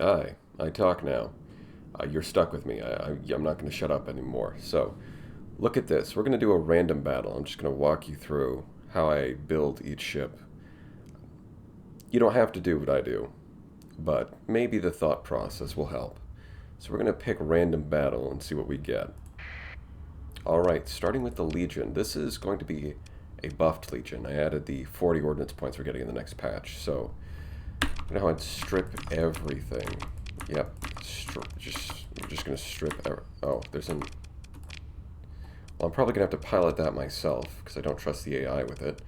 I talk now. You're stuck with me. I'm not going to shut up anymore. So, look at this. We're going to do a random battle. I'm just going to walk you through how I build each ship. You don't have to do what I do, but maybe the thought process will help. So we're going to pick random battle and see what we get. Alright, starting with the Legion. This is going to be a buffed Legion. I added the 40 ordnance points we're getting in the next patch. So, you know how I'd strip everything. Yep, we're just going to strip oh, there's an... Well, I'm probably going to have to pilot that myself, because I don't trust the AI with it.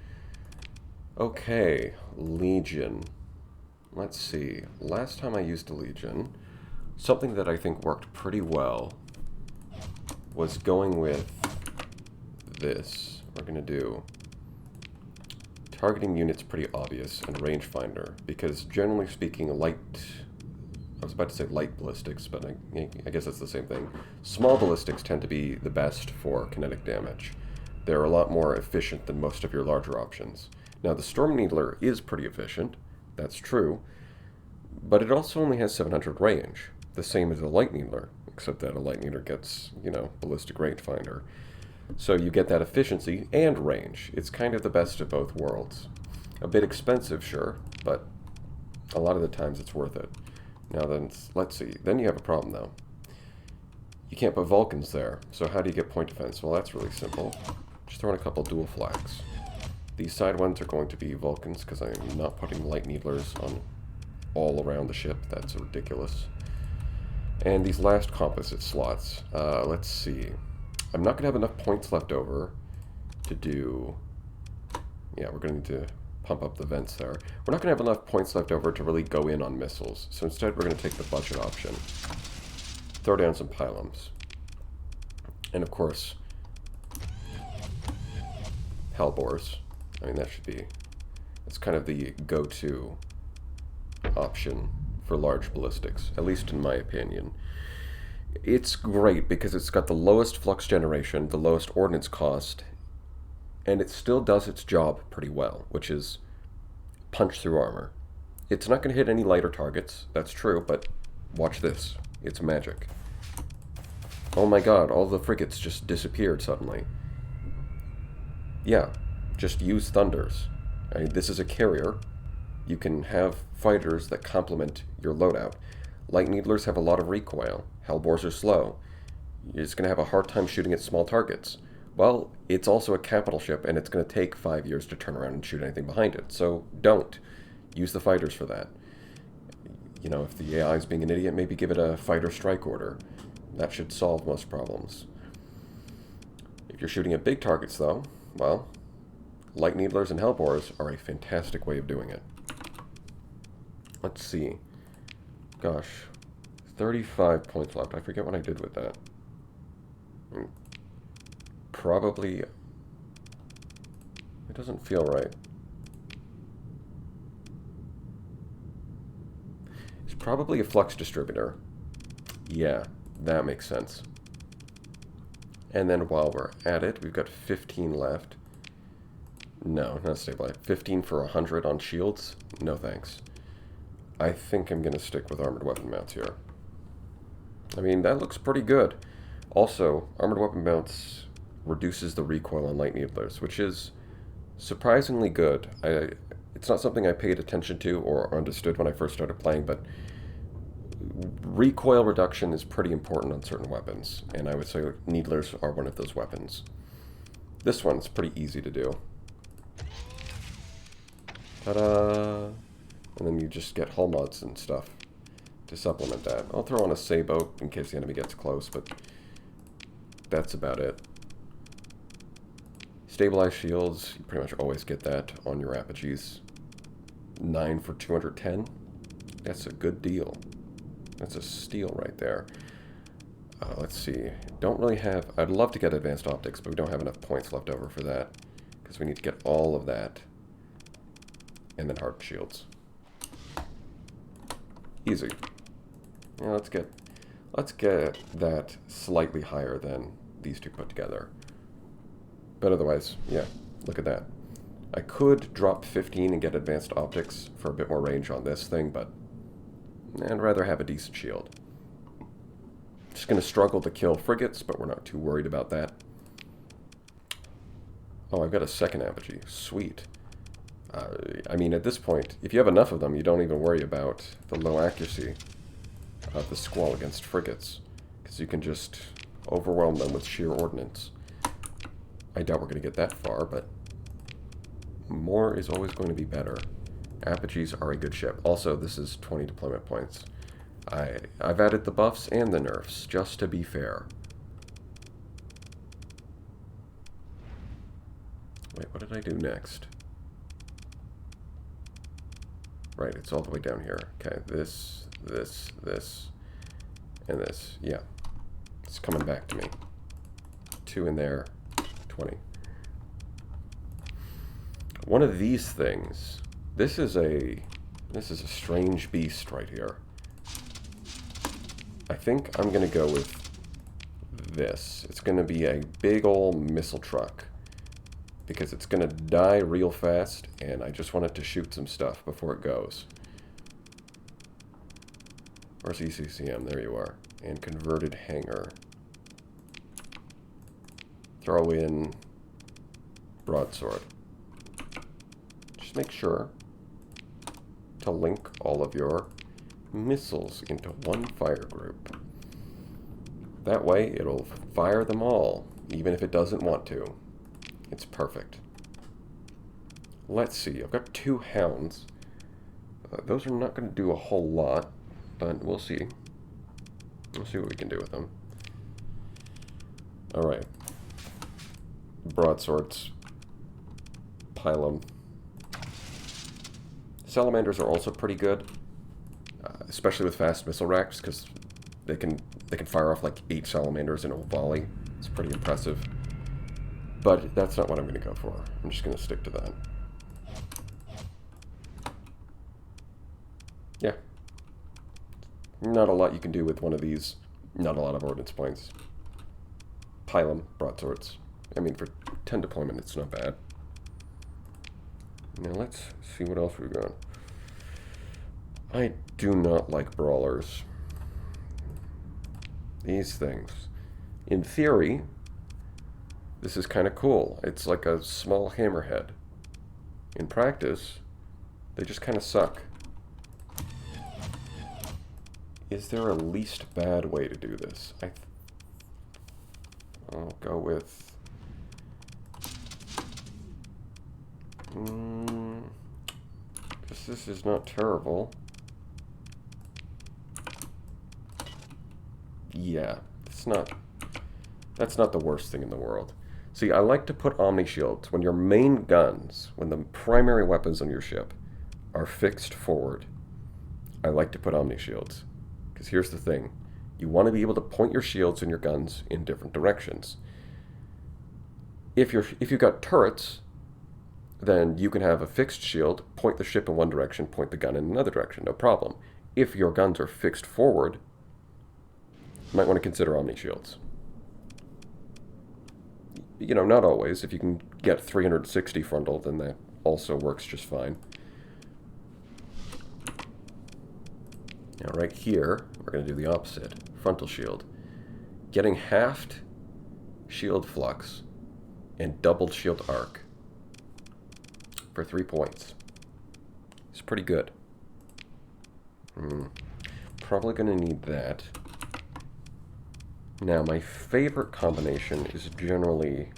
Okay, Legion. Let's see. Last time I used a Legion, something that I think worked pretty well was going with this. We're going to do targeting units pretty obvious and rangefinder, because generally speaking, I was about to say light ballistics, but I guess that's the same thing. Small ballistics tend to be the best for kinetic damage. They're a lot more efficient than most of your larger options. Now, the Storm Needler is pretty efficient, that's true, but it also only has 700 range, the same as a Light Needler, except that a Light Needler gets, you know, ballistic rangefinder. So you get that efficiency and range. It's kind of the best of both worlds. A bit expensive, sure, but a lot of the times it's worth it. Now then, let's see. Then you have a problem, though. You can't put Vulcans there, so how do you get point defense? Well, that's really simple. Just throw in a couple dual flags. These side ones are going to be Vulcans, because I'm not putting Light Needlers on all around the ship. That's ridiculous. And these last composite slots, let's see. I'm not going to have enough points left over to do... Yeah, we're going to need to pump up the vents there. We're not going to have enough points left over to really go in on missiles, so instead we're going to take the budget option. Throw down some pylons. And of course, Hellbores. I mean, that should be... It's kind of the go-to option for large ballistics, at least in my opinion. It's great because it's got the lowest flux generation, the lowest ordnance cost, and it still does its job pretty well, which is punch through armor. It's not going to hit any lighter targets, that's true, but watch this. It's magic. Oh my god, all the frigates just disappeared suddenly. Yeah, just use Thunders. I mean, this is a carrier. You can have fighters that complement your loadout. Light Needlers have a lot of recoil. Hellbores are slow. You're just going to have a hard time shooting at small targets. Well, it's also a capital ship, and it's going to take 5 years to turn around and shoot anything behind it. So don't. Use the fighters for that. You know, if the AI is being an idiot, maybe give it a fighter strike order. That should solve most problems. If you're shooting at big targets, though, well, Light Needlers and Hellbores are a fantastic way of doing it. Let's see. Gosh, 35 points left. I forget what I did with that. Probably... It doesn't feel right. It's probably a flux distributor. Yeah, that makes sense. And then while we're at it, we've got 15 left. No, not stabilized. 15 for 100 on shields? No thanks. I think I'm going to stick with armored weapon mounts here. I mean, that looks pretty good. Also, armored weapon mounts reduces the recoil on Light Needlers, which is surprisingly good. It's not something I paid attention to or understood when I first started playing, but recoil reduction is pretty important on certain weapons, and I would say Needlers are one of those weapons. This one's pretty easy to do. Ta-da! And then you just get hull mods and stuff to supplement that. I'll throw on a Sabote in case the enemy gets close, but that's about it. Stabilized shields, you pretty much always get that on your Apogees. 9 for 210. That's a good deal. That's a steal right there. Let's see. Don't really have... I'd love to get advanced optics, but we don't have enough points left over for that. Because we need to get all of that. And then hard shields. Easy. Yeah, let's get that slightly higher than these two put together. But otherwise, yeah, look at that. I could drop 15 and get advanced optics for a bit more range on this thing, but I'd rather have a decent shield. Just going to struggle to kill frigates, but we're not too worried about that. Oh, I've got a second Apogee. Sweet. I mean, at this point, if you have enough of them, you don't even worry about the low accuracy of the Squall against frigates, because you can just overwhelm them with sheer ordnance. I doubt we're going to get that far, but more is always going to be better. Apogees are a good ship. Also, this is 20 deployment points. I've added the buffs and the nerfs, just to be fair. Wait, what did I do next? Right, it's all the way down here. Okay, this, and this. Yeah. It's coming back to me. 2 in there, 20. One of these things, this is a strange beast right here. I think I'm gonna go with this. It's gonna be a big old missile truck, because it's gonna die real fast, and I just want it to shoot some stuff before it goes. Where's ECCM? There you are. And converted hangar. Throw in broadsword. Just make sure to link all of your missiles into one fire group. That way it'll fire them all, even if it doesn't want to. It's perfect. Let's see, I've got 2 Hounds. Those are not going to do a whole lot, but we'll see. We'll see what we can do with them. Alright. Broadswords. Pile them. Salamanders are also pretty good, especially with fast missile racks, because they can fire off like 8 salamanders in a volley. It's pretty impressive. But that's not what I'm going to go for. I'm just going to stick to that. Yeah. Not a lot you can do with one of these. Not a lot of ordnance points. Pile them, broadswords. I mean, for 10 deployment, it's not bad. Now let's see what else we've got. I do not like brawlers. These things. In theory, this is kind of cool. It's like a small hammerhead. In practice, they just kind of suck. Is there a least bad way to do this? I'll go with... this is not terrible. Yeah, that's not the worst thing in the world. See, I like to put Omni Shields when your main guns, when the primary weapons on your ship are fixed forward. I like to put Omni Shields. Because here's the thing. You want to be able to point your shields and your guns in different directions. If you've got turrets, then you can have a fixed shield, point the ship in one direction, point the gun in another direction, no problem. If your guns are fixed forward, you might want to consider Omni Shields. You know, not always. If you can get 360 frontal, then that also works just fine. Now right here, we're going to do the opposite. Frontal shield. Getting halved shield flux and doubled shield arc for 3 points. It's pretty good. Probably going to need that. Now, my favorite combination is generally,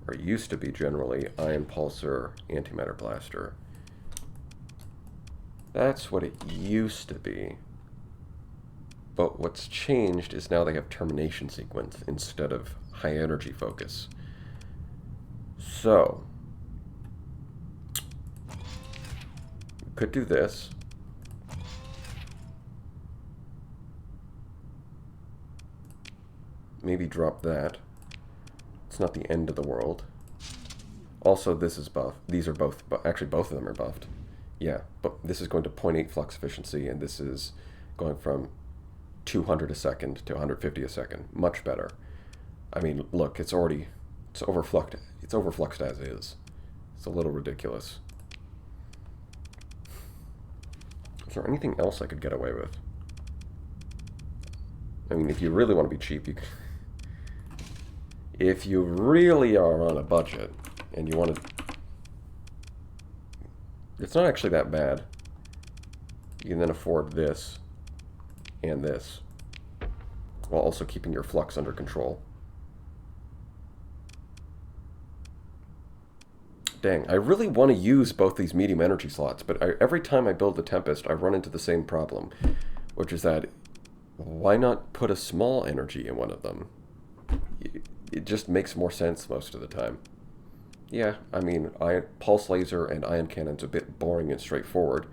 or used to be generally, Ion Pulsar, Antimatter Blaster. That's what it used to be. But what's changed is now they have Termination Sequence instead of High Energy Focus. So, we could do this. Maybe drop that. It's not the end of the world. Also, this is buffed. These are both, actually both of them are buffed. Yeah, but this is going to 0.8 flux efficiency, and this is going from 200 a second to 150 a second. Much better. I mean, look, it's overfluxed. It's overfluxed as is. It's a little ridiculous. Is there anything else I could get away with? I mean, if you really want to be cheap, if you really are on a budget and you want to... It's not actually that bad. You can then afford this and this, while also keeping your flux under control. Dang, I really want to use both these medium energy slots, but every time I build the Tempest, I run into the same problem, which is that why not put a small energy in one of them? It just makes more sense most of the time. Yeah, I mean, pulse laser and ion cannon's a bit boring and straightforward,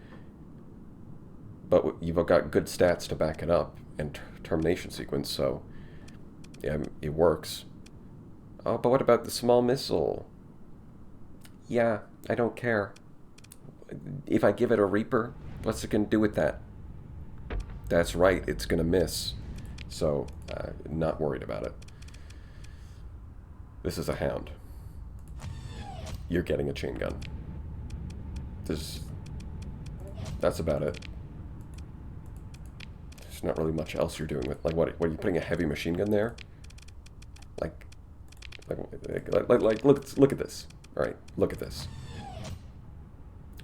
but you've got good stats to back it up and termination sequence, so yeah, it works. Oh, but what about the small missile? Yeah, I don't care. If I give it a Reaper, what's it going to do with that? That's right, it's going to miss. So, not worried about it. This is a Hound. You're getting a chain gun. That's about it. There's not really much else you're doing with, like, what are you putting a heavy machine gun there? Like look at this. All right, look at this.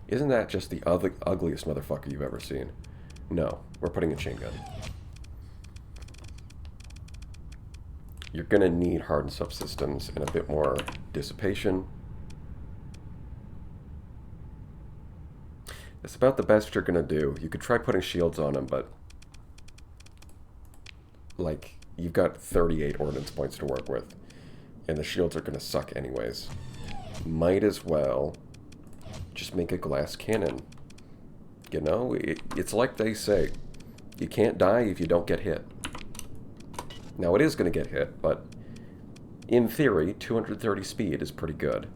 Isn't that just the ugliest motherfucker you've ever seen? No, we're putting a chain gun. You're gonna need hardened subsystems and a bit more dissipation. It's about the best you're gonna do. You could try putting shields on them, but like, you've got 38 ordnance points to work with, and the shields are gonna suck anyways. Might as well just make a glass cannon. You know, it's like they say, you can't die if you don't get hit. Now, it is going to get hit, but in theory, 230 speed is pretty good.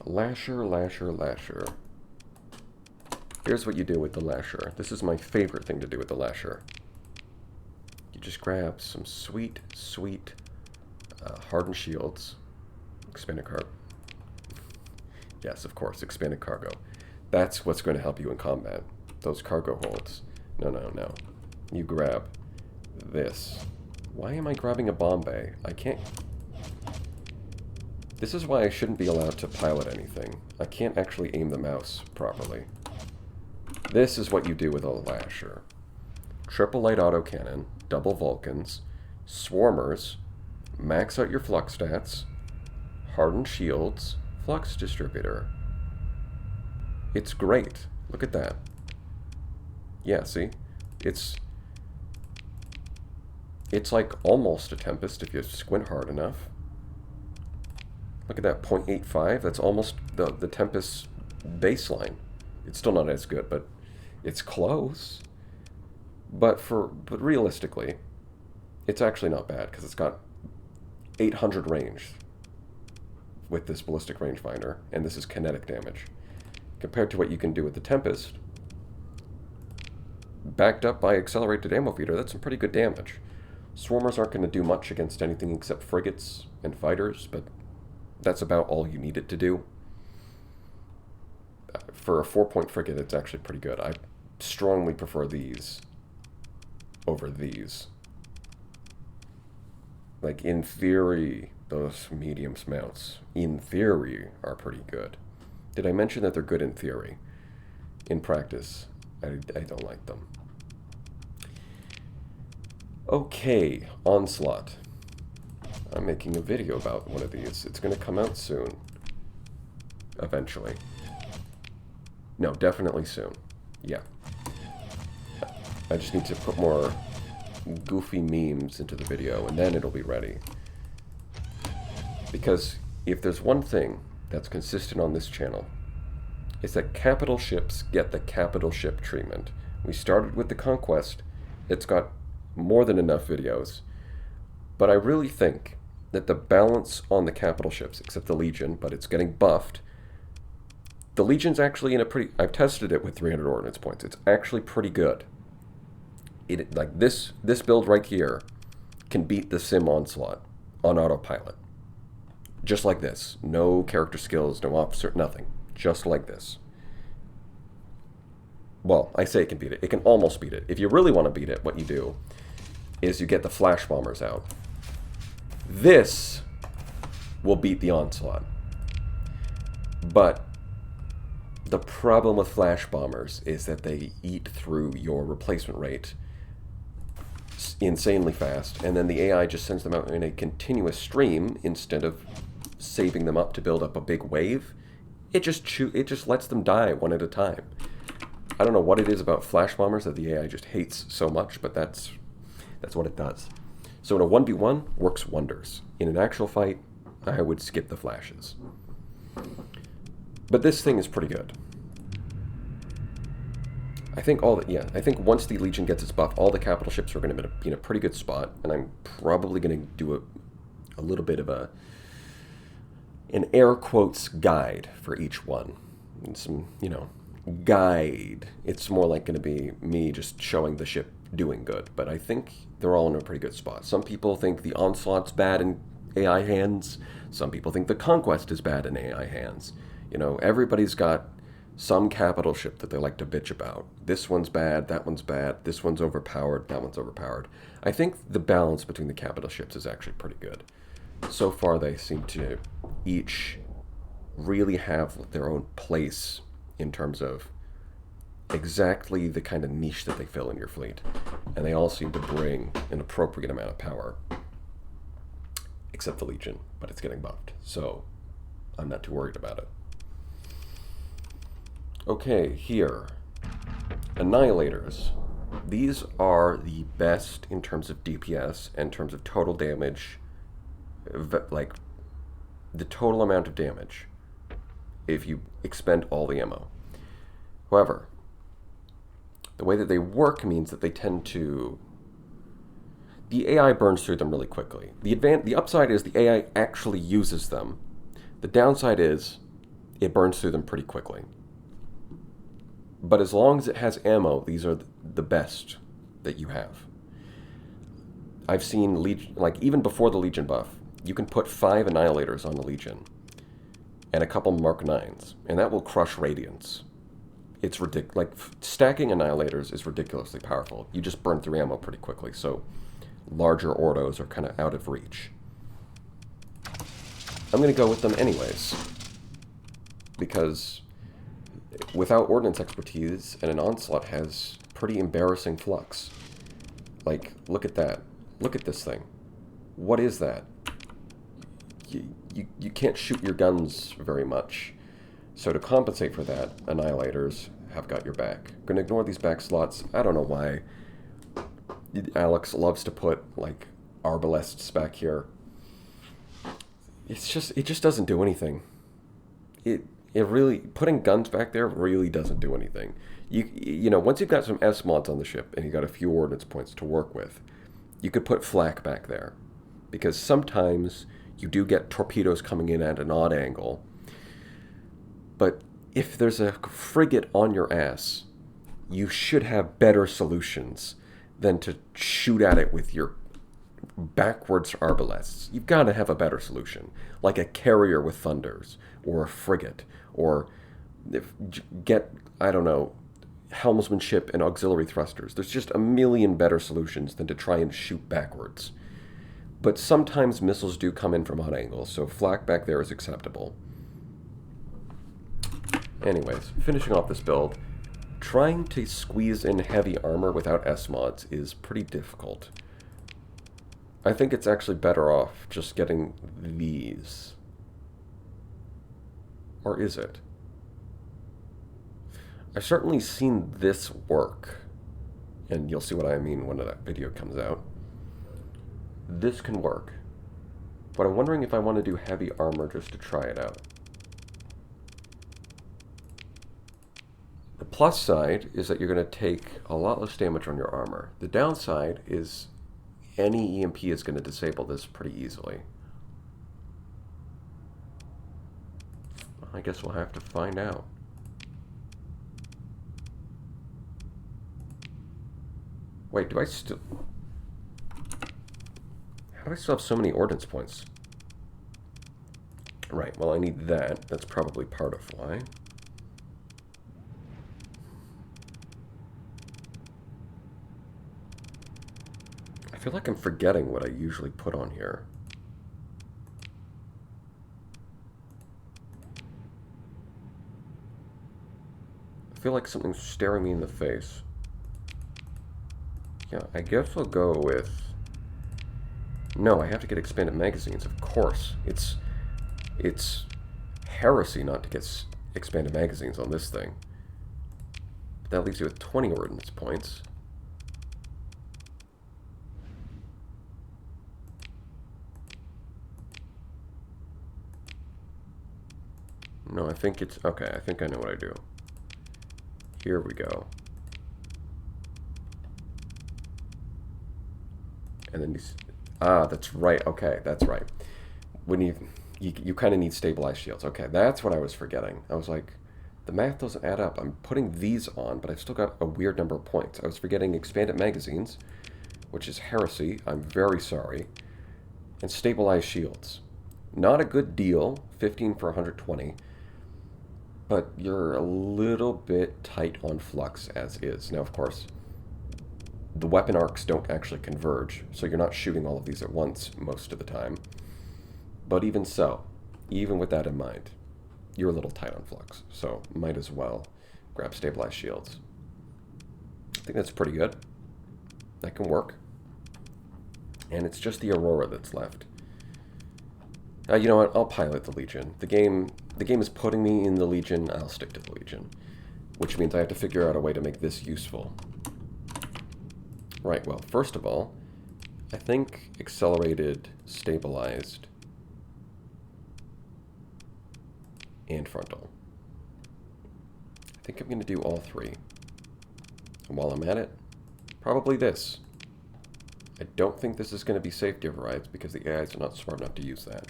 Lasher, Lasher, Lasher. Here's what you do with the Lasher. This is my favorite thing to do with the Lasher. You just grab some sweet, sweet hardened shields. Expanded cargo. Yes, of course, expanded cargo. That's what's going to help you in combat. Those cargo holds. No, no, no. You grab this. Why am I grabbing a bomb bay? I can't... This is why I shouldn't be allowed to pilot anything. I can't actually aim the mouse properly. This is what you do with a Lasher. Triple light autocannon, double Vulcans, swarmers, max out your flux stats, hardened shields, flux distributor. It's great. Look at that. Yeah, see? It's like almost a Tempest if you squint hard enough. Look at that, 0.85. That's almost the Tempest baseline. It's still not as good, but it's close. But realistically, it's actually not bad because it's got 800 range with this ballistic rangefinder, and this is kinetic damage. Compared to what you can do with the Tempest, backed up by accelerated ammo feeder, that's some pretty good damage. Swarmers aren't going to do much against anything except frigates and fighters, but that's about all you need it to do. For a 4-point frigate, it's actually pretty good. I strongly prefer these over these. Like, in theory, those medium mounts, in theory, are pretty good. Did I mention that they're good in theory? In practice, I don't like them. Okay, Onslaught. I'm making a video about one of these. It's going to come out soon. Eventually. No, definitely soon. Yeah. I just need to put more goofy memes into the video, and then it'll be ready. Because if there's one thing that's consistent on this channel, it's that capital ships get the capital ship treatment. We started with the Conquest. It's got more than enough videos. But I really think that the balance on the capital ships, except the Legion, but it's getting buffed. The Legion's actually in a pretty... I've tested it with 300 ordnance points. It's actually pretty good. Like this build right here can beat the Sim Onslaught on autopilot. Just like this. No character skills, no officer, nothing. Just like this. Well, I say it can beat it. It can almost beat it. If you really want to beat it, what you do is you get the flash bombers out. This will beat the Onslaught. But the problem with flash bombers is that they eat through your replacement rate insanely fast, and then the AI just sends them out in a continuous stream instead of saving them up to build up a big wave. It just lets them die one at a time. I don't know what it is about flash bombers that the AI just hates so much, but that's what it does. So in a 1v1, works wonders. In an actual fight, I would skip the flashes. But this thing is pretty good. I think I think once the Legion gets its buff, all the capital ships are going to be in a pretty good spot, and I'm probably going to do a little bit of an air quotes guide for each one. And some, guide. It's more like going to be me just showing the ship doing good, but I think they're all in a pretty good spot. Some people think the Onslaught's bad in AI hands. Some people think the Conquest is bad in AI hands. Everybody's got some capital ship that they like to bitch about. This one's bad, that one's bad, this one's overpowered, that one's overpowered. I think the balance between the capital ships is actually pretty good. So far, they seem to each really have their own place in terms of exactly the kind of niche that they fill in your fleet. And they all seem to bring an appropriate amount of power. Except the Legion, but it's getting buffed. So I'm not too worried about it. Okay, here. Annihilators. These are the best in terms of DPS, in terms of total damage, like the total amount of damage if you expend all the ammo. However, the way that they work means that they tend to... The AI burns through them really quickly. The upside is the AI actually uses them. The downside is it burns through them pretty quickly. But as long as it has ammo, these are the best that you have. I've seen Legion, like even before the Legion buff, you can put 5 Annihilators on the Legion and a couple Mark 9s, and that will crush Radiance. It's ridiculous. Like, stacking Annihilators is ridiculously powerful. You just burn through ammo pretty quickly, so larger Ordos are kind of out of reach. I'm going to go with them anyways, because without Ordnance expertise, and an Onslaught has pretty embarrassing flux. Like, look at that. Look at this thing. What is that? You can't shoot your guns very much. So to compensate for that, Annihilators have got your back. I'm gonna ignore these back slots. I don't know why Alex loves to put, like, Arbalests back here. It just doesn't do anything. It really, putting guns back there really doesn't do anything. You know, once you've got some S mods on the ship and you've got a few ordnance points to work with, you could put flak back there. Because sometimes you do get torpedoes coming in at an odd angle. But if there's a frigate on your ass, you should have better solutions than to shoot at it with your backwards arbalests. You've got to have a better solution, like a carrier with thunders, or a frigate, or get, I don't know, helmsmanship and auxiliary thrusters. There's just a million better solutions than to try and shoot backwards. But sometimes missiles do come in from odd angles, so flak back there is acceptable. Anyways, finishing off this build, trying to squeeze in heavy armor without S mods is pretty difficult. I think it's actually better off just getting these. Or is it? I've certainly seen this work, and you'll see what I mean when that video comes out. This can work, but I'm wondering if I want to do heavy armor just to try it out. The plus side is that you're going to take a lot less damage on your armor. The downside is any EMP is going to disable this pretty easily. I guess we'll have to find out. Wait, do I still... How do I still have so many ordnance points? Right, well I need that. That's probably part of why. feel like I'm forgetting what I usually put on here. I feel like something's staring me in the face. Yeah, I guess I'll go with... No, I have to get expanded magazines, of course. It's heresy not to get expanded magazines on this thing. But that leaves you with 20 ordnance points. No, I think it's... Okay, I think I know what I do. Here we go. And then these... Ah, that's right. Okay, that's right. When you kind of need stabilized shields. Okay, that's what I was forgetting. I was like, the math doesn't add up. I'm putting these on, but I've still got a weird number of points. I was forgetting expanded magazines, which is heresy. I'm very sorry. And stabilized shields. Not a good deal. 15 for 120. But you're a little bit tight on flux as is. Now, of course, the weapon arcs don't actually converge, so you're not shooting all of these at once most of the time. But even so, even with that in mind, you're a little tight on flux, so might as well grab stabilized shields. I think that's pretty good. That can work. And it's just the Aurora that's left. You know what? I'll pilot the Legion. The game is putting me in the Legion. I'll stick to the Legion. Which means I have to figure out a way to make this useful. Right, well, first of all, I think accelerated, stabilized, and frontal. I think I'm going to do all three. And while I'm at it, probably this. I don't think this is going to be safety overrides because the AIs are not smart enough to use that.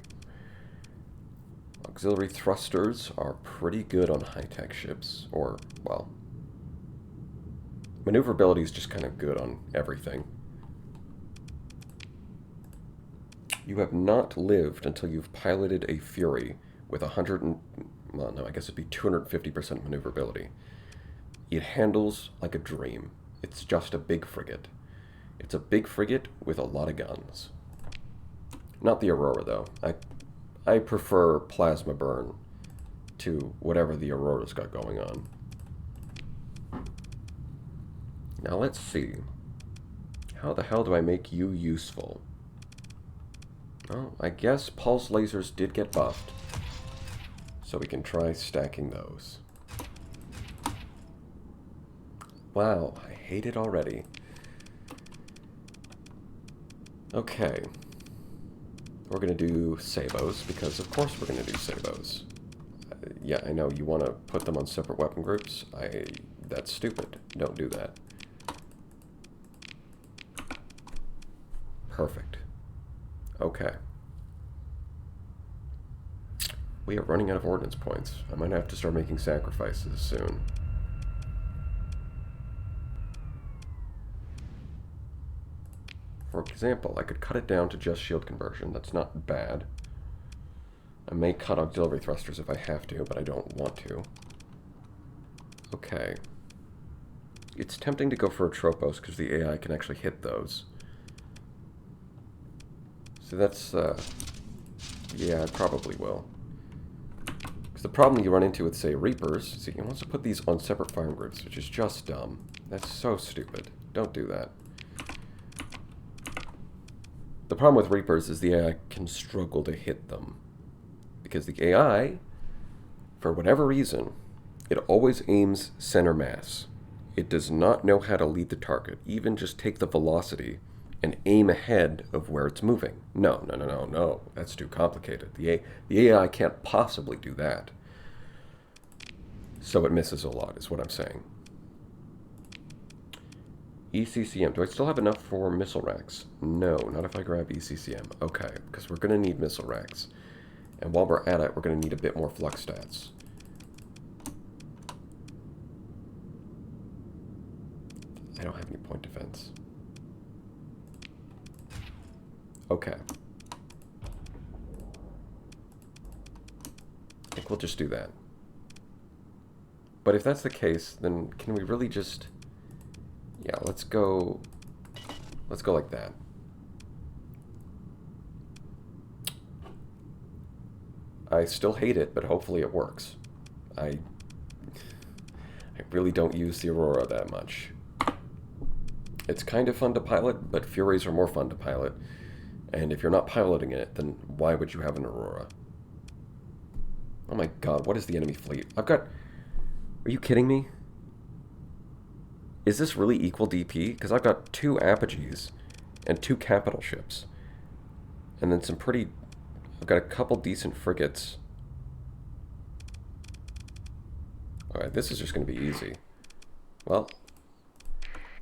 Auxiliary thrusters are pretty good on high-tech ships, or, well, maneuverability is just kind of good on everything. You have not lived until you've piloted a Fury with 250% maneuverability. It handles like a dream. It's just a big frigate. It's a big frigate with a lot of guns. Not the Aurora, though. I prefer plasma burn to whatever the Aurora's got going on. Now let's see. How the hell do I make you useful? Oh, I guess pulse lasers did get buffed. So we can try stacking those. Wow, I hate it already. Okay. We're going to do sabos, because of course we're going to do sabos. Yeah, I know you want to put them on separate weapon groups. That's stupid. Don't do that. Perfect. Okay. We are running out of ordnance points. I might have to start making sacrifices soon. For example, I could cut it down to just shield conversion. That's not bad. I may cut auxiliary thrusters if I have to, but I don't want to. Okay. It's tempting to go for a Tropos because the AI can actually hit those. So that's, yeah, I probably will. Because the problem you run into with, say, Reapers, is he wants to put these on separate farm groups, which is just dumb. That's so stupid. Don't do that. The problem with Reapers is the AI can struggle to hit them. Because the AI, for whatever reason, it always aims center mass. It does not know how to lead the target, even just take the velocity and aim ahead of where it's moving. No. That's too complicated. The AI can't possibly do that. So it misses a lot, is what I'm saying. ECCM. Do I still have enough for missile racks? No, not if I grab ECCM. Okay, because we're going to need missile racks. And while we're at it, we're going to need a bit more flux stats. I don't have any point defense. Okay. I think we'll just do that. But if that's the case, then can we really just... Yeah, let's go like that. I still hate it, but hopefully it works. I really don't use the Aurora that much. It's kind of fun to pilot, but Furies are more fun to pilot. And if you're not piloting it, then why would you have an Aurora? Oh my god, what is the enemy fleet? I've got... Are you kidding me? Is this really equal DP? Because I've got 2 Apogees and 2 capital ships. And then some pretty... I've got a couple decent frigates. Alright, this is just going to be easy. Well,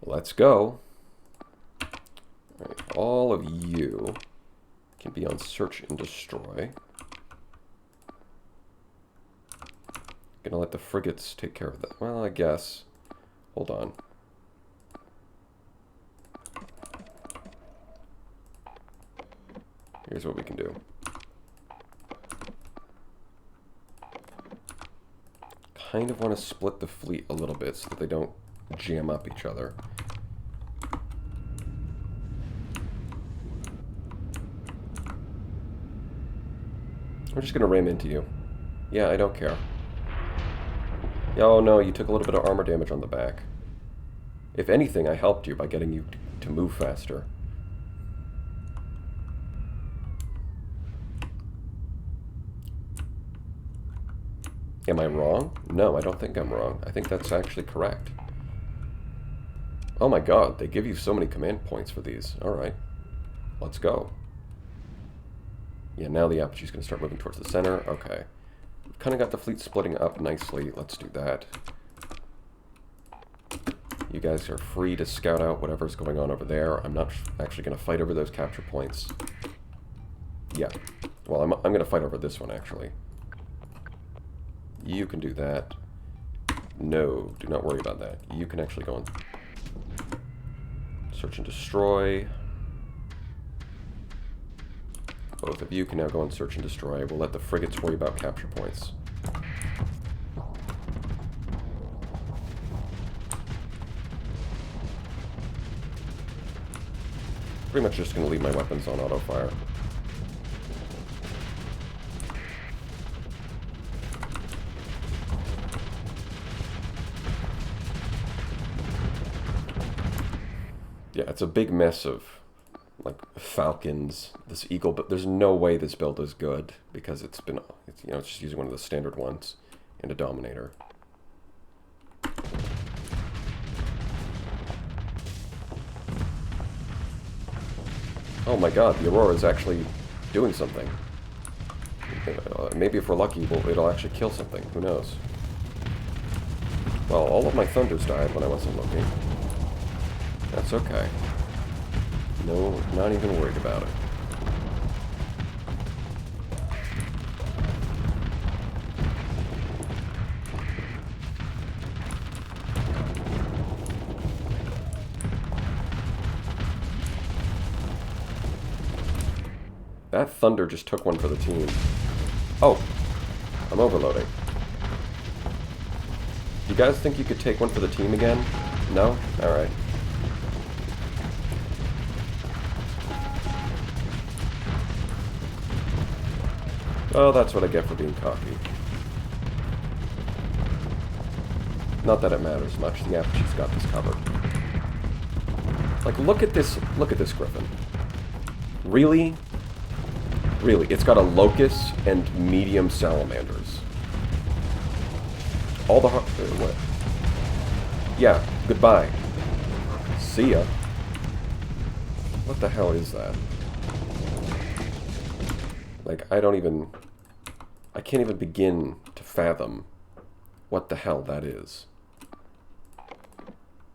let's go. Alright, all of you can be on search and destroy. Gonna let the frigates take care of that. Well, I guess. Hold on. Here's what we can do. Kind of want to split the fleet a little bit so that they don't jam up each other. We're just gonna ram into you. Yeah, I don't care. Oh no, you took a little bit of armor damage on the back. If anything, I helped you by getting you to move faster. Am I wrong? No, I don't think I'm wrong. I think that's actually correct. Oh my god, they give you so many command points for these. Alright, let's go. Yeah, now the Apogee's going to start moving towards the center. Okay. We've kind of got the fleet splitting up nicely. Let's do that. You guys are free to scout out whatever's going on over there. I'm not actually going to fight over those capture points. Yeah. Well, I'm going to fight over this one, actually. You can do that. No, do not worry about that. You can actually go and search and destroy. Both of you can now go and search and destroy. We'll let the frigates worry about capture points. Pretty much just going to leave my weapons on auto fire. Yeah, it's a big mess of like falcons, this eagle, but there's no way this build is good because it's just using one of the standard ones and a dominator. Oh my god, the Aurora is actually doing something. Maybe if we're lucky, it'll actually kill something. Who knows? Well, all of my Thunders died when I wasn't looking. That's okay. No, not even worried about it. That Thunder just took one for the team. Oh, I'm overloading. You guys think you could take one for the team again? No? Alright. Oh, that's what I get for being cocky. Not that it matters much. The Apogee's got this covered. Like, look at this Griffin. Really? Really, it's got a Locust and medium Salamanders. All the what? Yeah, goodbye. See ya. What the hell is that? Like, I can't even begin to fathom what the hell that is.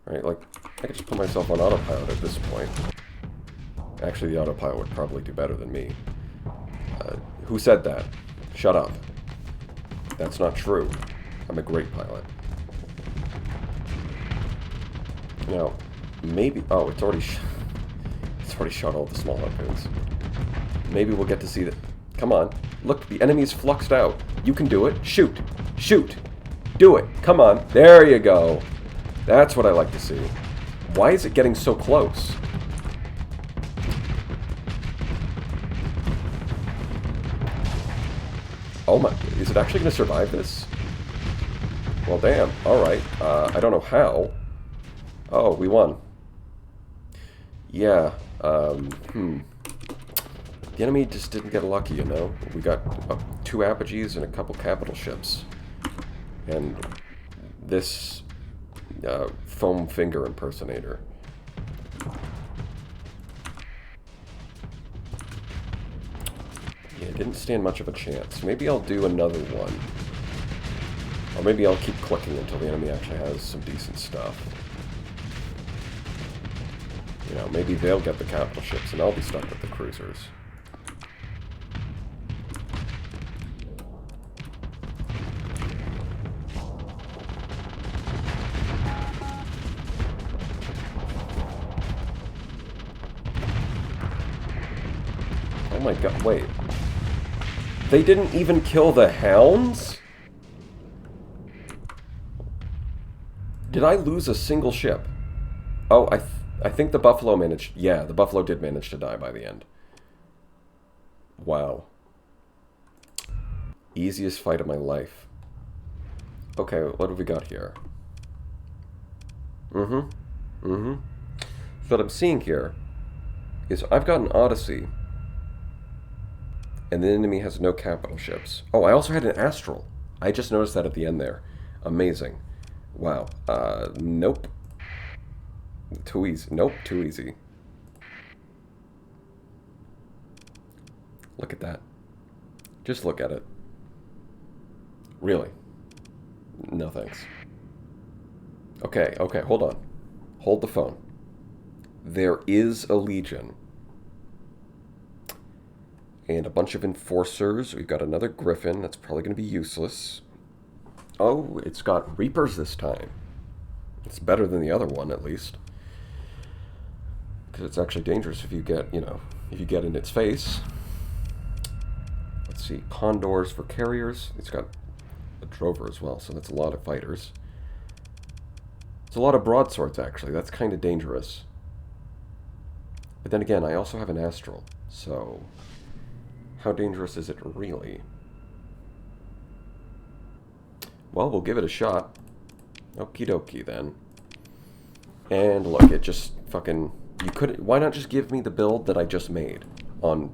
Right, like, I could just put myself on autopilot at this point. Actually, the autopilot would probably do better than me. Who said that? Shut up. That's not true. I'm a great pilot. Now, maybe... Oh, it's already shot all the small harpoons. Maybe we'll get to see that... Come on. Look, the enemy's fluxed out. You can do it. Shoot. Shoot. Do it. Come on. There you go. That's what I like to see. Why is it getting so close? Oh my, is it actually going to survive this? Well, damn. Alright. I don't know how. Oh, we won. Yeah. The enemy just didn't get lucky, you know? We got 2 Apogees and a couple capital ships. And this foam finger impersonator. Yeah, didn't stand much of a chance. Maybe I'll do another one. Or maybe I'll keep clicking until the enemy actually has some decent stuff. You know, maybe they'll get the capital ships and I'll be stuck with the cruisers. Oh my god, wait. They didn't even kill the Hounds? Did I lose a single ship? Oh, I think the Buffalo managed... Yeah, the Buffalo did manage to die by the end. Wow. Easiest fight of my life. Okay, what have we got here? So what I'm seeing here is I've got an Odyssey, and the enemy has no capital ships. Oh, I also had an Astral. I just noticed that at the end there. Amazing. Wow. Nope. Too easy. Nope, too easy. Look at that. Just look at it. Really. No thanks. Okay, okay, hold on. Hold the phone. There is a Legion. And a bunch of Enforcers. We've got another Griffin. That's probably going to be useless. Oh, it's got Reapers this time. It's better than the other one, at least. Because it's actually dangerous if you get, you know, if you get in its face. Let's see. Condors for carriers. It's got a Drover as well, so that's a lot of fighters. It's a lot of broadswords, actually. That's kind of dangerous. But then again, I also have an Astral, so how dangerous is it really? Well, we'll give it a shot. Okie dokie, then. And look, it just fucking... You could... Why not just give me the build that I just made on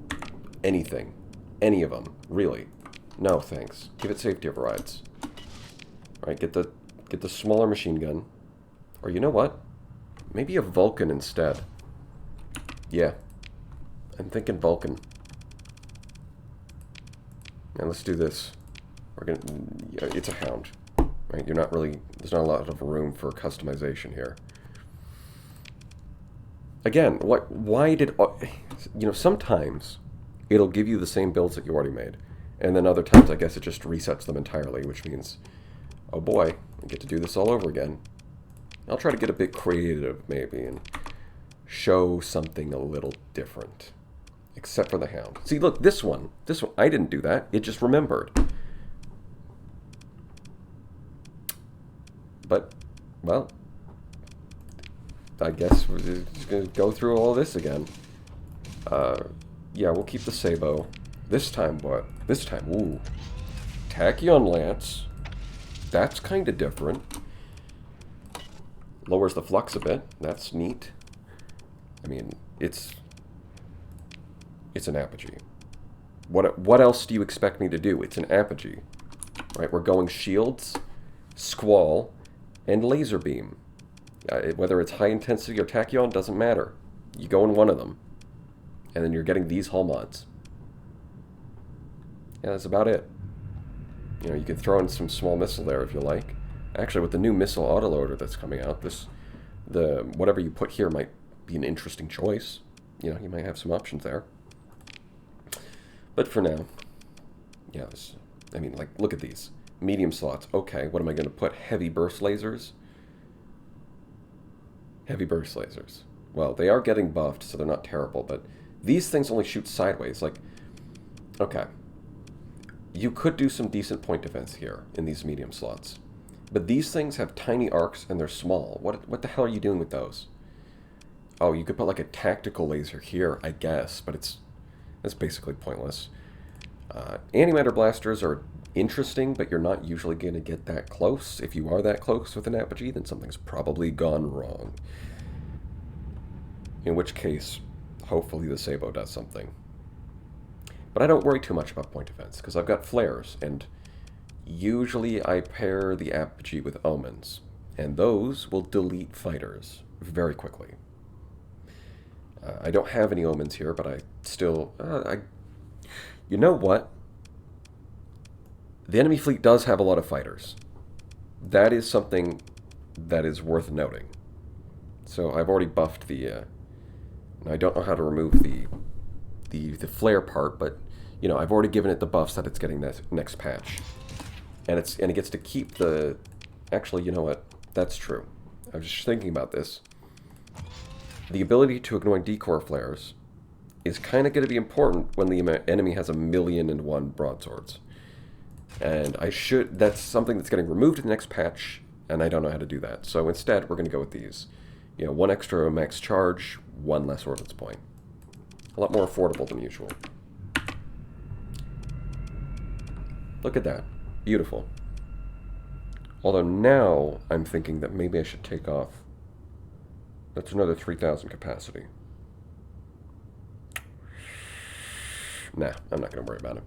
anything? Any of them, really. No, thanks. Give it safety overrides. Alright, get the smaller machine gun. Or you know what? Maybe a Vulcan instead. Yeah. I'm thinking Vulcan. Now let's do this. We're gonna... Yeah, it's a Hound. Right? You're not really... There's not a lot of room for customization here. Again, why did... You know, sometimes it'll give you the same builds that you already made. And then other times, I guess it just resets them entirely, which means... Oh boy, I get to do this all over again. I'll try to get a bit creative, maybe, and show something a little different. Except for the Hound. See, look, this one, I didn't do that. It just remembered. But, well, I guess we're just going to go through all this again. Yeah, we'll keep the Sabo. This time, what? This time, ooh. Tachyon Lance. That's kind of different. Lowers the flux a bit. That's neat. I mean, it's an Apogee. What else do you expect me to do? It's an Apogee. Right? We're going shields, squall, and laser beam. Whether it's high intensity or tachyon, doesn't matter. You go in one of them. And then you're getting these hull mods. Yeah, that's about it. You know, you can throw in some small missile there if you like. Actually, with the new missile autoloader that's coming out, whatever you put here might be an interesting choice. You know, you might have some options there. But for now, yeah, I mean, like, look at these. Medium slots. Okay, what am I going to put? Heavy burst lasers? Heavy burst lasers. Well, they are getting buffed, so they're not terrible, but these things only shoot sideways. Like, okay. You could do some decent point defense here in these medium slots. But these things have tiny arcs and they're small. What the hell are you doing with those? Oh, you could put like a tactical laser here, I guess, but that's basically pointless. Antimatter blasters are interesting, but you're not usually going to get that close. If you are that close with an Apogee, then something's probably gone wrong. In which case, hopefully the Sabo does something. But I don't worry too much about point defense, because I've got flares, and usually I pair the Apogee with omens, and those will delete fighters very quickly. I don't have any omens here, but I still... You know what? The enemy fleet does have a lot of fighters. That is something that is worth noting. So I've already buffed the... I don't know how to remove the flare part, but you know, I've already given it the buffs that it's getting next patch. And it gets to keep the... Actually, you know what? That's true. I was just thinking about this. The ability to ignore decor flares is kind of going to be important when the enemy has 1,000,001 broadswords. And that's something that's getting removed in the next patch, and I don't know how to do that. So instead, we're going to go with these. You know, 1 extra max charge, 1 less ordnance point. A lot more affordable than usual. Look at that. Beautiful. Although now I'm thinking that maybe I should take off. That's another 3,000 capacity. Nah, I'm not going to worry about it.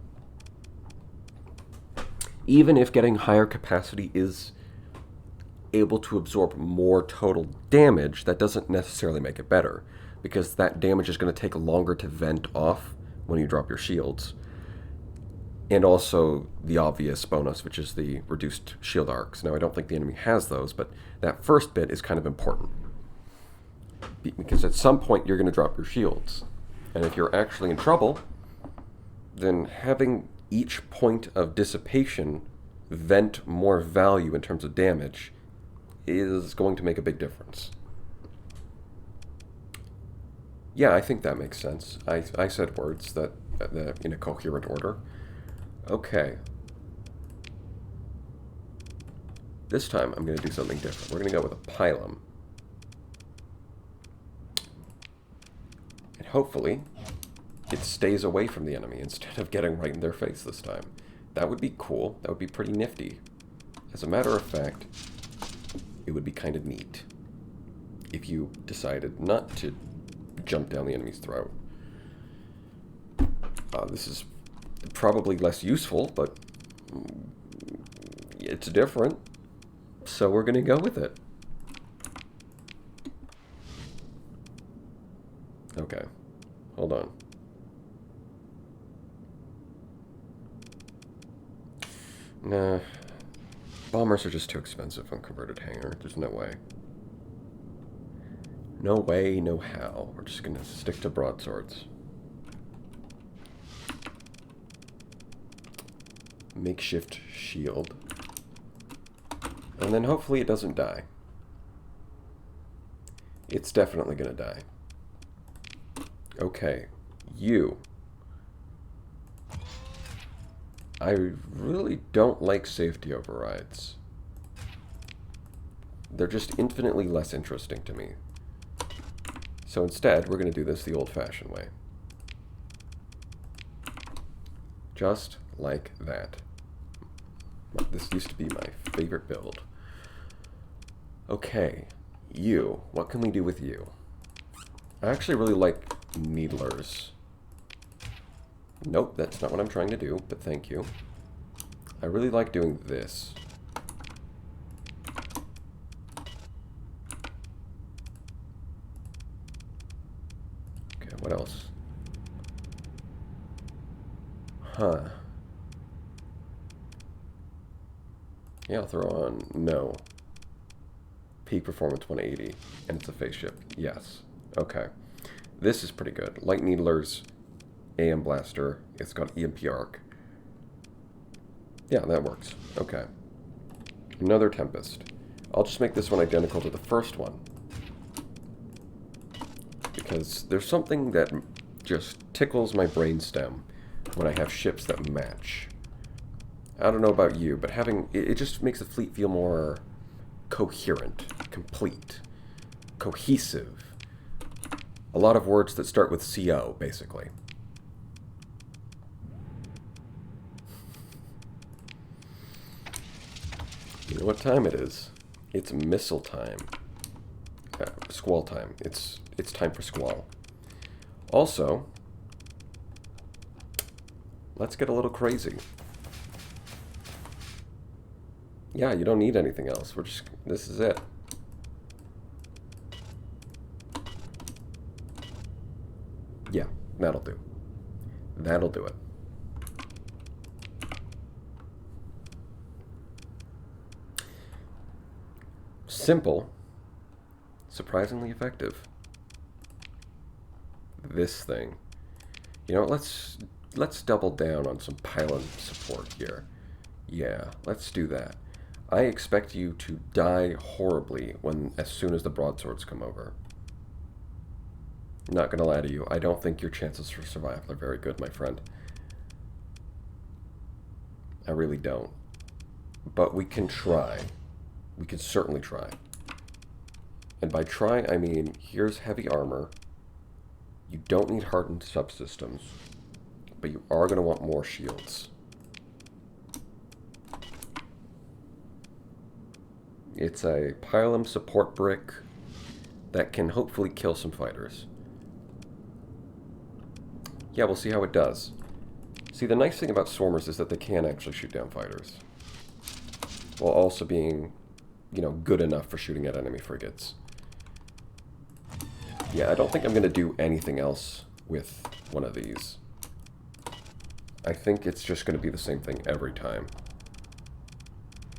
Even if getting higher capacity is able to absorb more total damage, that doesn't necessarily make it better, because that damage is going to take longer to vent off when you drop your shields. And also the obvious bonus, which is the reduced shield arcs. Now, I don't think the enemy has those, but that first bit is kind of important. Because at some point, you're going to drop your shields. And if you're actually in trouble, then having each point of dissipation vent more value in terms of damage is going to make a big difference. Yeah, I think that makes sense. I said words that in a coherent order. Okay. This time I'm going to do something different. We're going to go with a pylum. And hopefully it stays away from the enemy instead of getting right in their face this time. That would be cool. That would be pretty nifty. As a matter of fact, it would be kind of neat if you decided not to jump down the enemy's throat. This is probably less useful, but it's different, so we're going to go with it. Okay, hold on. Nah, bombers are just too expensive on converted hangar. There's no way. No way, no how. We're just going to stick to broadswords. Makeshift shield. And then hopefully it doesn't die. It's definitely going to die. Okay, you. I really don't like safety overrides. They're just infinitely less interesting to me. So instead, we're going to do this the old-fashioned way. Just like that. This used to be my favorite build. Okay, you. What can we do with you? I actually really like needlers. Nope, that's not what I'm trying to do, but thank you. I really like doing this. Okay, what else? Huh. Yeah, I'll throw on no. Peak performance 180, and it's a phase shift. Yes. Okay. This is pretty good. Light Needler's AM Blaster. It's got EMP arc. Yeah, that works. Okay. Another Tempest. I'll just make this one identical to the first one. Because there's something that just tickles my brainstem when I have ships that match. I don't know about you, but having it just makes the fleet feel more coherent, complete, cohesive. A lot of words that start with CO, basically. what time it is. It's missile time. Squall time. It's time for squall. Also, let's get a little crazy. Yeah, you don't need anything else. This is it. Yeah, that'll do. That'll do it. Simple, surprisingly effective. This thing. You know, let's double down on some pylon support here. Yeah, let's do that. I expect you to die horribly as soon as the broadswords come over. Not gonna lie to you, I don't think your chances for survival are very good, my friend. I really don't. But we can try. We can certainly try. And by try, I mean, here's heavy armor. You don't need hardened subsystems, but you are going to want more shields. It's a pylon support brick that can hopefully kill some fighters. Yeah, we'll see how it does. See, the nice thing about swarmers is that they can actually shoot down fighters, while also being, you know, good enough for shooting at enemy frigates. Yeah, I don't think I'm going to do anything else with one of these. I think it's just going to be the same thing every time.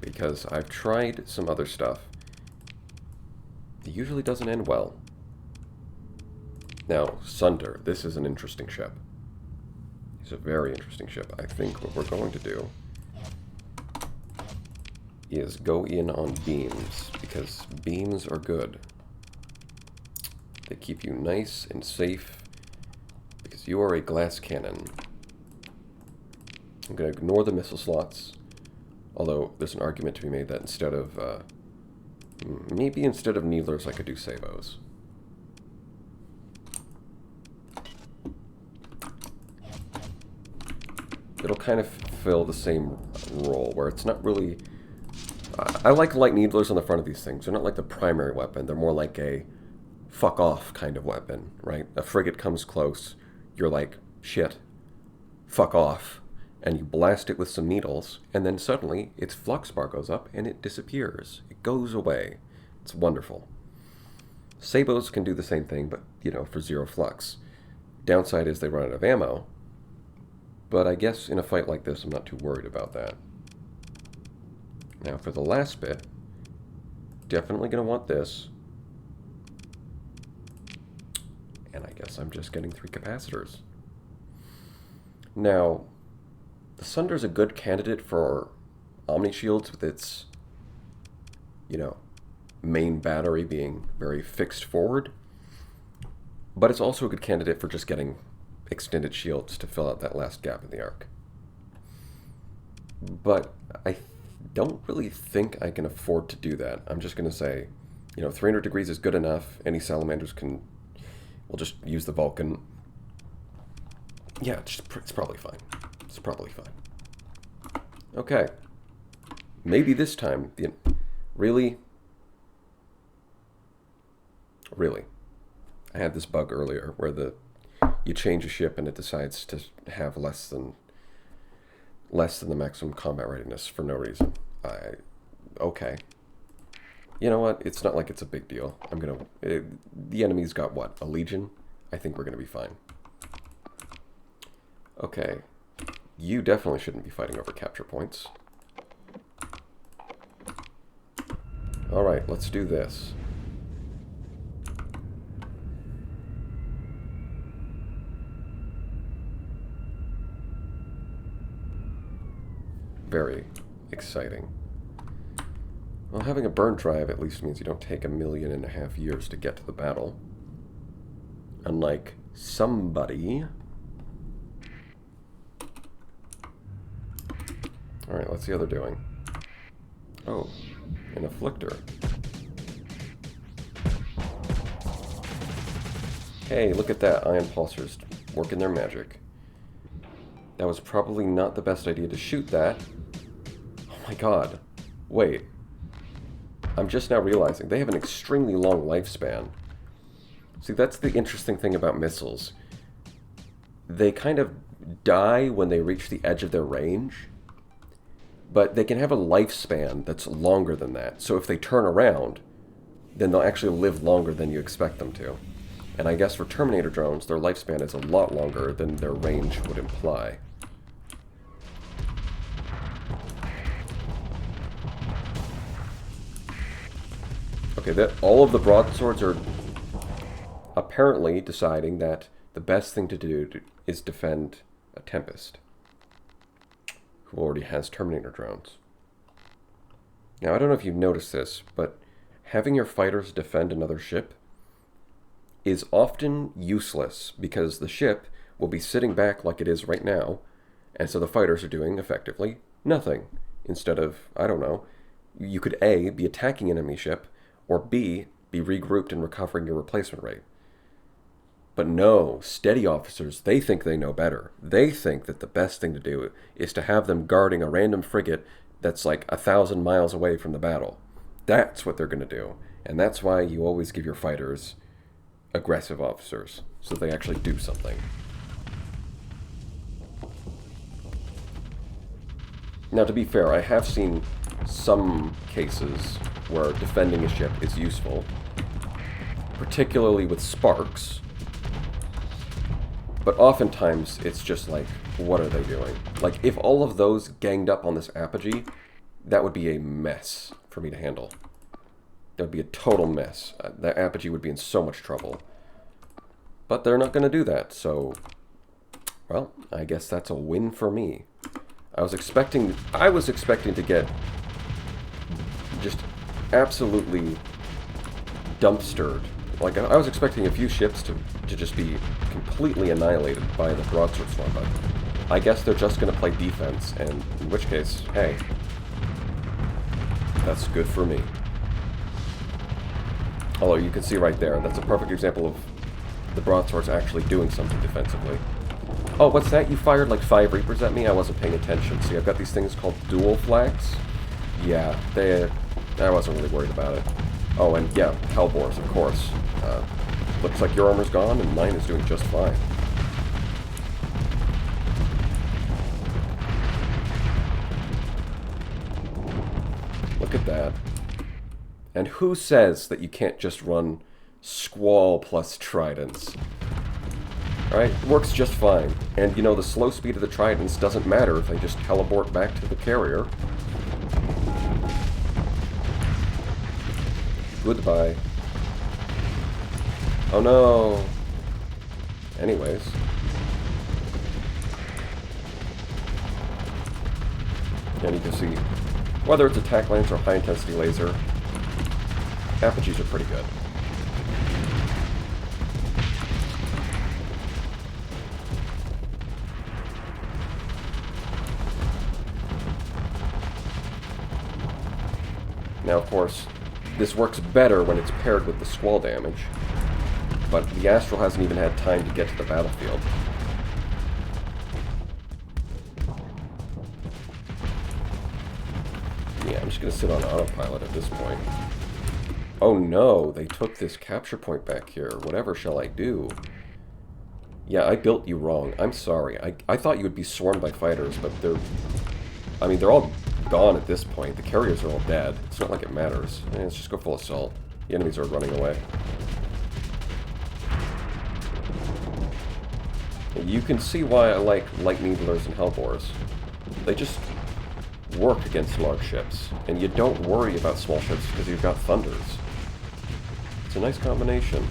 Because I've tried some other stuff. It usually doesn't end well. Now, Sunder, this is an interesting ship. It's a very interesting ship. I think what we're going to do is go in on beams, because beams are good. They keep you nice and safe, because you are a glass cannon. I'm going to ignore the missile slots, although there's an argument to be made that instead of, maybe instead of needlers I could do sabos. It'll kind of fill the same role, where it's not really... I like light needlers on the front of these things. They're not like the primary weapon. They're more like a fuck off kind of weapon, right? A frigate comes close, you're like, shit, fuck off, and you blast it with some needles, and then suddenly its flux bar goes up and it disappears. It goes away. It's wonderful. Sabos can do the same thing, but, you know, for zero flux. Downside is they run out of ammo, but I guess in a fight like this, I'm not too worried about that. Now, for the last bit, definitely going to want this. And I guess I'm just getting 3 capacitors. Now, the Sunder's a good candidate for Omni Shields with its, you know, main battery being very fixed forward. But it's also a good candidate for just getting extended shields to fill out that last gap in the arc. But I don't really think I can afford to do that. I'm just going to say, you know, 300 degrees is good enough. Any salamanders can... We'll just use the Vulcan. Yeah, it's probably fine. It's probably fine. Okay. Maybe this time... Really? Really. I had this bug earlier where you change a ship and it decides to have less than the maximum combat readiness for no reason. Okay. You know what? It's not like it's a big deal. The enemy's got what? A legion? I think we're gonna be fine. Okay. You definitely shouldn't be fighting over capture points. Alright, let's do this. Very exciting. Well, having a burn drive at least means you don't take 1.5 million years to get to the battle. Unlike somebody. Alright, let's see how they're doing. Oh, an afflictor. Hey, look at that. Ion pulsers working their magic. That was probably not the best idea to shoot that. Oh my god. Wait. I'm just now realizing they have an extremely long lifespan. See, that's the interesting thing about missiles. They kind of die when they reach the edge of their range, but they can have a lifespan that's longer than that. So if they turn around, then they'll actually live longer than you expect them to. And I guess for Terminator drones, their lifespan is a lot longer than their range would imply. Okay, all of the broadswords are apparently deciding that the best thing to do is defend a Tempest, who already has Terminator drones. Now, I don't know if you've noticed this, but having your fighters defend another ship is often useless because the ship will be sitting back like it is right now, and so the fighters are doing, effectively, nothing. Instead of, I don't know, you could A, be attacking an enemy ship, or B, be regrouped and recovering your replacement rate. But no, steady officers, they think they know better. They think that the best thing to do is to have them guarding a random frigate that's like 1,000 miles away from the battle. That's what they're going to do. And that's why you always give your fighters aggressive officers, so they actually do something. Now, to be fair, I have seen some cases where defending a ship is useful, particularly with sparks. But oftentimes, it's just like, what are they doing? Like, if all of those ganged up on this Apogee, that would be a mess for me to handle. That would be a total mess. That Apogee would be in so much trouble. But they're not going to do that, so... well, I guess that's a win for me. I was expecting to get just absolutely dumpstered. Like, I was expecting a few ships to just be completely annihilated by the broadsword swarm, but I guess they're just going to play defense, and in which case, hey, that's good for me. Although you can see right there, that's a perfect example of the broadswords actually doing something defensively. Oh, what's that? You fired like 5 Reapers at me? I wasn't paying attention. See, I've got these things called dual flags. Yeah, I wasn't really worried about it. Oh, and yeah, Hellbores, of course. Looks like your armor's gone, and mine is doing just fine. Look at that. And who says that you can't just run Squall plus Tridents? Alright, works just fine. And, you know, the slow speed of the Tridents doesn't matter if they just teleport back to the carrier. Goodbye. Oh no! Anyways. And you can see, whether it's attack lance or high intensity laser, Apogees are pretty good. Now, of course, this works better when it's paired with the Squall damage, but the Astral hasn't even had time to get to the battlefield. Yeah, I'm just going to sit on autopilot at this point. Oh no, they took this capture point back here. Whatever shall I do? Yeah, I built you wrong. I'm sorry. I thought you would be swarmed by fighters, but they're all gone at this point. The carriers are all dead. It's not like it matters. Let's just go full assault. The enemies are running away. You can see why I like light needlers and hellbores. They just work against large ships, and you don't worry about small ships because you've got thunders. It's a nice combination.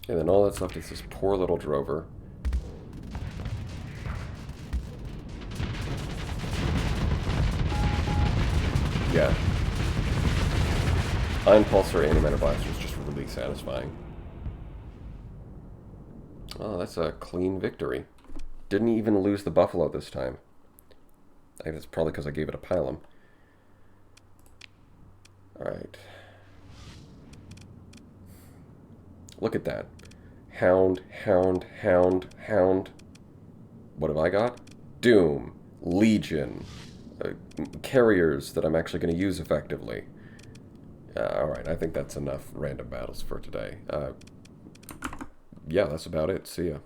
And then all that's left is this poor little drover. Yeah. Ion Pulsar Antimatter Blaster is just really satisfying. Oh, that's a clean victory. Didn't even lose the Buffalo this time. I think that's probably because I gave it a pylum. Alright. Look at that. Hound, Hound, Hound, Hound. What have I got? Doom. Legion. Carriers that I'm actually going to use effectively. Alright, I think that's enough random battles for today. Yeah, that's about it. See ya.